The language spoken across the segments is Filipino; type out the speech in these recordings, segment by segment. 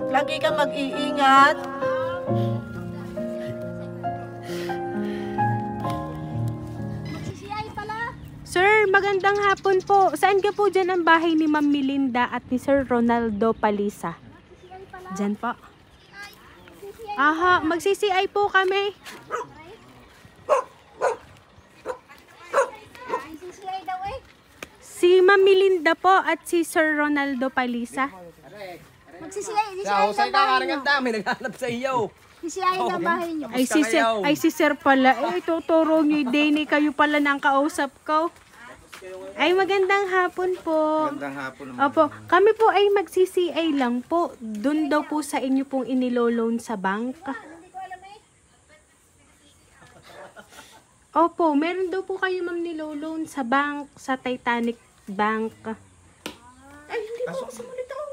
Lagi kang mag-iingat. Sir, magandang hapon po. Saan ka po dyan ang bahay ni Ma'am Melinda at ni Sir Ronaldo Palisa? Dyan po. Aha, mag-CCI po kami. Si Ma'am Melinda po at si Sir Ronaldo Palisa. Mag-CCI Husay ka nga ang dami, naghanap sa iyo. CCI ng bahay niyo. Ay si Sir pala. Eh, tuturo nyo yung kayo pala ng kausap ko. Ay, magandang hapon po. Magandang hapon naman. Opo, kami po ay mag-CCI lang po. Doon daw po sa inyo pong iniloloan sa bank. Opo, meron daw po kayo ma'am niloloan sa bank, sa Titanic Bank. Ay, hindi po ako sumalit ako.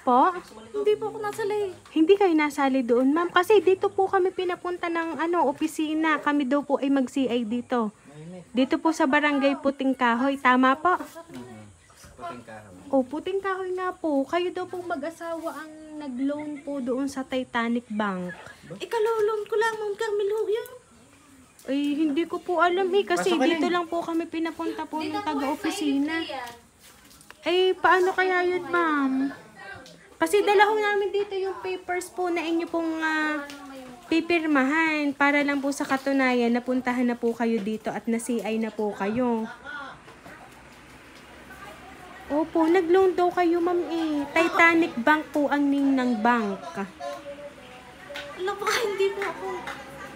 Po? Hindi po ako nasali. Hindi kayo nasali doon, ma'am. Kasi dito po kami pinapunta ng opisina. Kami daw po ay mag-CI dito. Dito po sa Barangay Puting Kahoy. Tama po? Puting kahoy. O, Puting Kahoy nga po. Kayo daw po mag-asawa ang nag-loan po doon sa Titanic Bank. Ikalulong ko lang, Ma'am Carmel yun. Ay, hindi ko po alam eh. Kasi dito lang po kami pinapunta po ng taga-opisina. Ay, paano kaya yun, ma'am? Kasi dala ho namin dito yung papers po na inyo pong pipirmahan para lang po sa katunayan napuntahan na po kayo dito at na-CI na po kayo. Opo, nag-loan daw kayo, ma'am eh. Titanic Bank po ang name ng bank. Alam po, hindi po ako.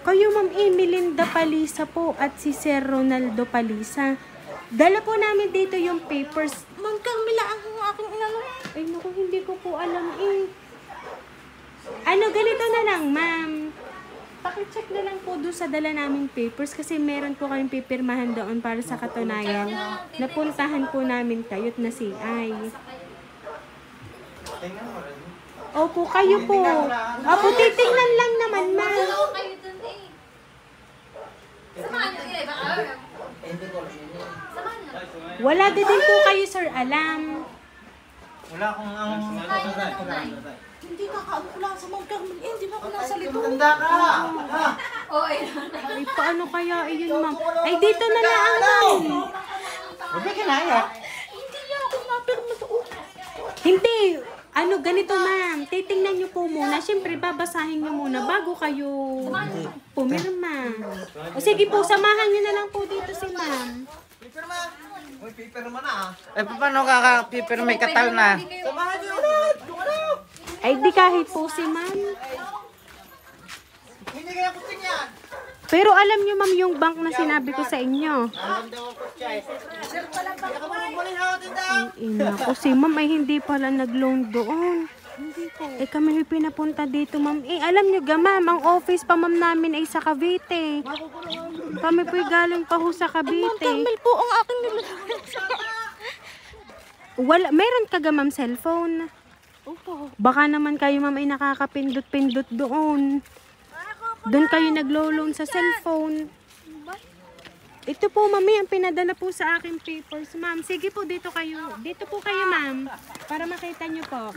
Kayo, ma'am eh, Melinda Palisa po at si Sir Ronaldo Palisa. Dala po namin dito yung papers. Ma'am Carmela ang aking inano. Ay, naku, hindi ko po alam eh. Ano, ganito na lang, ma'am. Pakicheck na lang po doon sa dala naming papers kasi meron po kayong pipirmahan doon para sa katunayan. Napuntahan po namin kayo at na-CI. Opo, kayo po. Opo, titingnan lang naman, ma'am. Wala din po kayo, sir, alam. Wala akong Hindi kakaano ko lang sa Ma'am Carmel. Hindi ba ako nasalito? Maganda ka! Ay, paano kaya yun, ma'am? Ay, dito na lang, ma'am. Huwag ka kinaya. Hindi niya ako napirma doon. Hindi. Ano, ganito, ma'am. Titingnan nyo po muna. Siyempre, babasahin nyo muna bago kayo pumirma. O sige po, samahan nyo na lang po dito si ma'am. Pipirma! Uy, pipirma na Eh, paano ka-pipir may katal na? Samahan niyo ulit! Ay, di kahit po si ma'am. Hindi kaya kuting yan! Pero alam nyo, ma'am, yung bank na sinabi ko sa inyo. Alam daw ang kutsa eh. Kaya ka mamuling hawatin daw! Naku, si ma'am ay hindi pala nag-loan doon. Eh, kami yung pinapunta dito, ma'am. Eh, alam nyo ga, ma'am, ang office pa, ma'am, namin ay sa Cavite. Kami po'y galing pa ho sa Ma'am Cavite. Carmel po ang aking nilulong. Wala, meron ka ga, ma'am, cellphone? Opo. Baka naman kayo, ma'am, ay nakakapindot-pindot doon. Doon kayo naglo-loan sa cellphone. Ito po, mami, ang pinadala po sa aking papers, ma'am. Sige po, dito kayo. Dito po kayo, ma'am. Para makita nyo po.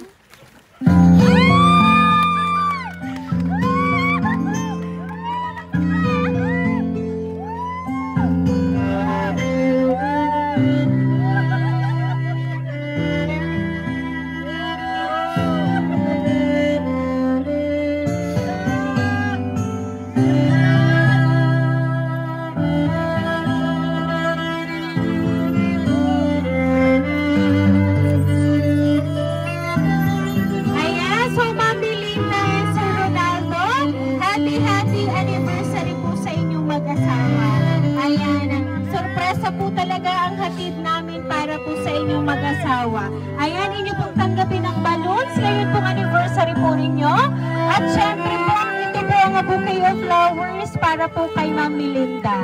Ayan, so Ma'am Melinda and Sir Ronaldo, happy anniversary po sa inyong mag-asawa. Ayan, sorpresa po talaga ang hatid namin para po sa inyong mag-asawa. Ayan, inyo pong tanggapin ang balloons, ngayon pong anniversary po ninyo. At syempre po, ito po ang bouquet of flowers para po kay Ma'am Melinda.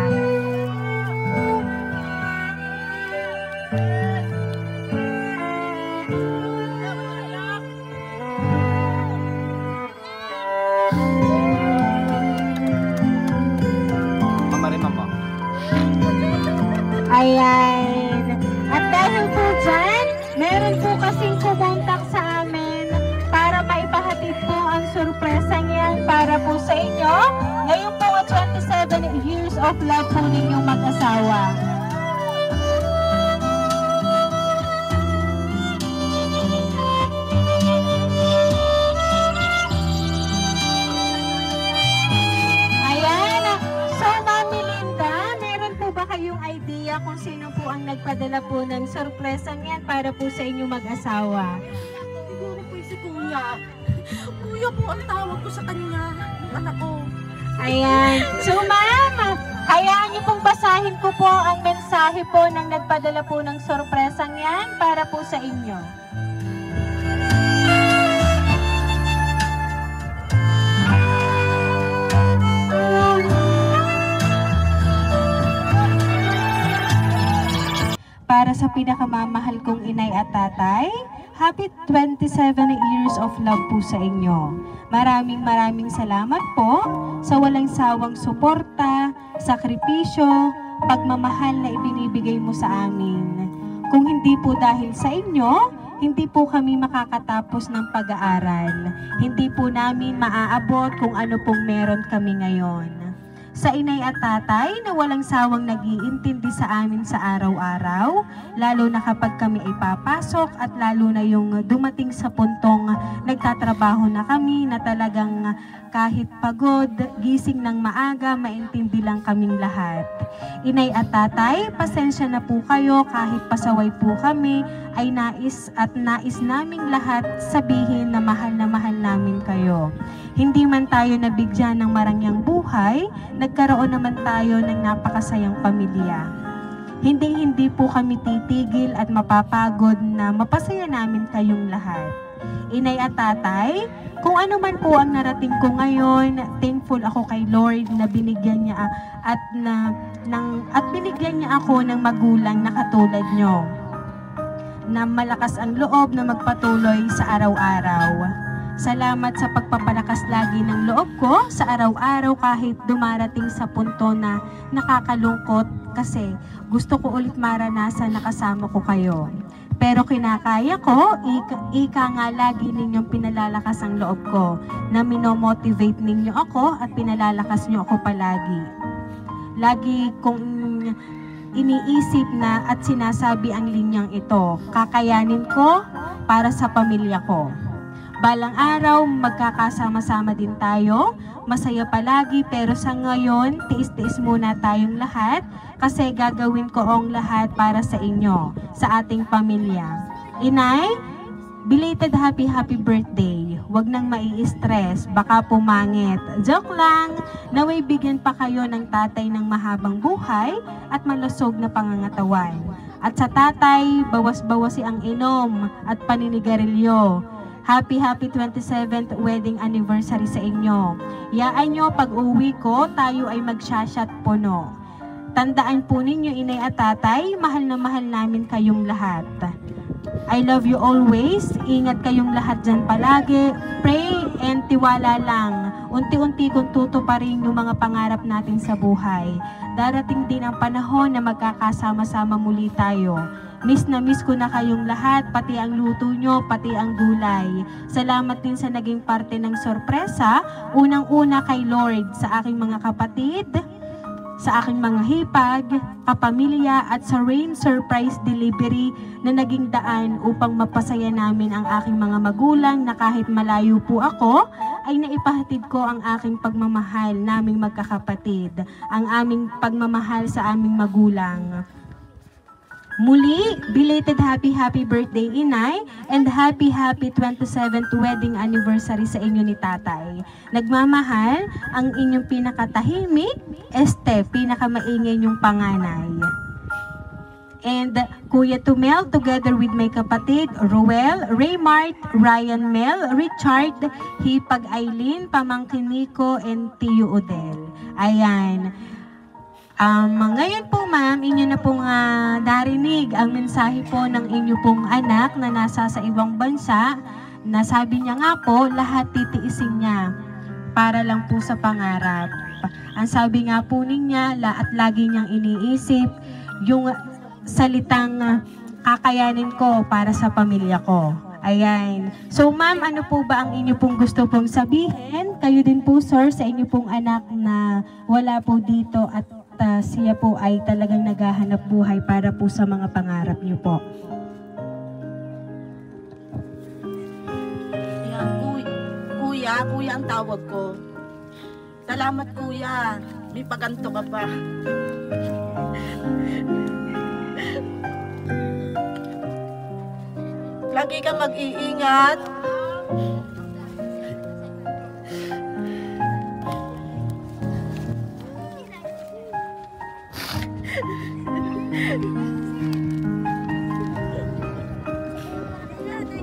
Mamariman mo. Ayan. At dahil po dyan, meron po kasing kumontak sa amin para maipahatid sorpresang yan para po sa inyo. Ngayon po 27 years of love po ninyong mag-asawa. Ayan. So, Mami Linda, meron po ba kayong idea kung sino po ang nagpadala po ng sorpresang yan para po sa inyong mag-asawa? Siguro po si Kuya. Kuya po ang tawag ko sa kanya. Yung anak ko. Ayan. So, ma'am, hayaan niyo pong basahin ko po ang mensahe po ng nagpadala po ng sorpresang yan para po sa inyo. Para sa pinakamamahal kong inay at tatay, happy 27 years of love po sa inyo. Maraming salamat po sa walang sawang suporta, sakripisyo, pagmamahal na ibinibigay mo sa amin. Kung hindi po dahil sa inyo, hindi po kami makakatapos ng pag-aaral. Hindi po namin maaabot kung ano pong meron kami ngayon. Sa inay at tatay na walang sawang nag-iintindi sa amin sa araw-araw, lalo na kapag kami ay papasok at lalo na yung dumating sa puntong nagtatrabaho na kami na talagang kahit pagod, gising ng maaga, maintindi lang kaming lahat. Inay at tatay, pasensya na po kayo kahit pasaway po kami, ay nais naming lahat sabihin na mahal namin kayo. Hindi man tayo nabigyan ng marangyang buhay, nagkaroon naman tayo ng napakasayang pamilya. Hindi po kami titigil at mapapagod na mapasaya namin kayong lahat. Inay at tatay, kung ano man po ang narating ko ngayon, thankful ako kay Lord na binigyan niya binigyan niya ako ng magulang na katulad nyo, na malakas ang loob na magpatuloy sa araw-araw. Salamat sa pagpapalakas lagi ng loob ko sa araw-araw kahit dumarating sa punto na nakakalungkot kasi gusto ko ulit maranasan na kasama ko kayo. Pero kinakaya ko, ika nga lagi ninyong pinalalakas ang loob ko, na minomotivate ninyo ako at pinalalakas nyo ako palagi. Lagi kong iniisip na at sinasabi ang linyang ito, kakayanin ko para sa pamilya ko. Balang araw, magkakasama-sama din tayo, masaya palagi, pero sa ngayon, tiis-tiis muna tayong lahat kasi gagawin ko ang lahat para sa inyo, sa ating pamilya. Inay, belated happy birthday. Huwag nang mai-stress, baka pumangit. Joke lang, naway bigyan pa kayo ng tatay ng mahabang buhay at malusog na pangangatawan. At sa tatay, bawas-bawasi ang inom at paninigarilyo. Happy 27th wedding anniversary sa inyo. Yaan nyo pag uwi ko, tayo ay magshashat puno. Tandaan po ninyo inay at tatay, mahal na mahal namin kayong lahat. I love you always. Ingat kayong lahat dyan palagi. Pray and tiwala lang. Unti-unti kong tutuparin yung mga pangarap natin sa buhay. Darating din ang panahon na magkakasama-sama muli tayo. Miss na miss ko na kayong lahat, pati ang luto nyo, pati ang gulay. Salamat din sa naging parte ng sorpresa, unang-una kay Lord, sa aking mga kapatid, sa aking mga hipag, kapamilya at sa Rain Surprise Delivery na naging daan upang mapasaya namin ang aking mga magulang na kahit malayo po ako, ay naipahatid ko ang aking pagmamahal naming magkakapatid, ang aming pagmamahal sa aming magulang. Muli, belated happy birthday inay and happy 27th wedding anniversary sa inyo ni tatay. Nagmamahal ang inyong pinakatahimik, pinakamaingay niyong panganay. And Kuya Tumel together with my kapatid Roel, Raymart, Ryan Mel, Richard, Hipag Aileen, Pamangkin Nico, and Tio Odel. Ayan. Ngayon po ma'am, inyo na pong narinig ang mensahe po ng inyo pong anak na nasa sa ibang bansa, na sabi niya nga po, lahat titiisin niya para lang po sa pangarap. Ang sabi nga po niya, at lagi niyang iniisip yung salitang kakayanin ko para sa pamilya ko. Ayan. So ma'am, ano po ba ang inyo pong gusto pong sabihin? Kayo din po sir, sa inyo pong anak na wala po dito at siya po ay talagang naghahanap buhay para po sa mga pangarap niyo po. Yan, kuya ang tawag ko. Salamat kuya, may paganto ka pa. Lagi ka mag-iingat.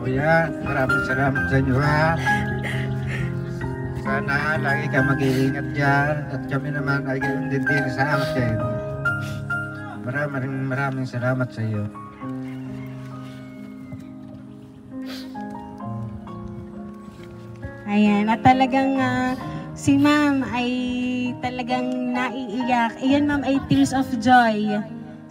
Kuya, maraming salamat sa inyo ha. Sana lagi ka mag-iingat dyan at kami naman ay gayon din sa akin. Maraming salamat sa iyo. Ayan, at talagang si ma'am ay talagang naiiyak. Iyan ma'am ay tears of joy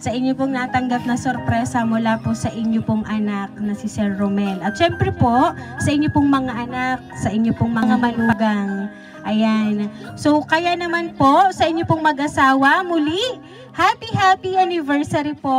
sa inyo pong natanggap na sorpresa mula po sa inyo pong anak na si Sir Romel. At syempre po, sa inyo pong mga anak, sa inyo pong mga manugang. Ayan. So, kaya naman po, sa inyo pong mag-asawa, muli, happy anniversary po!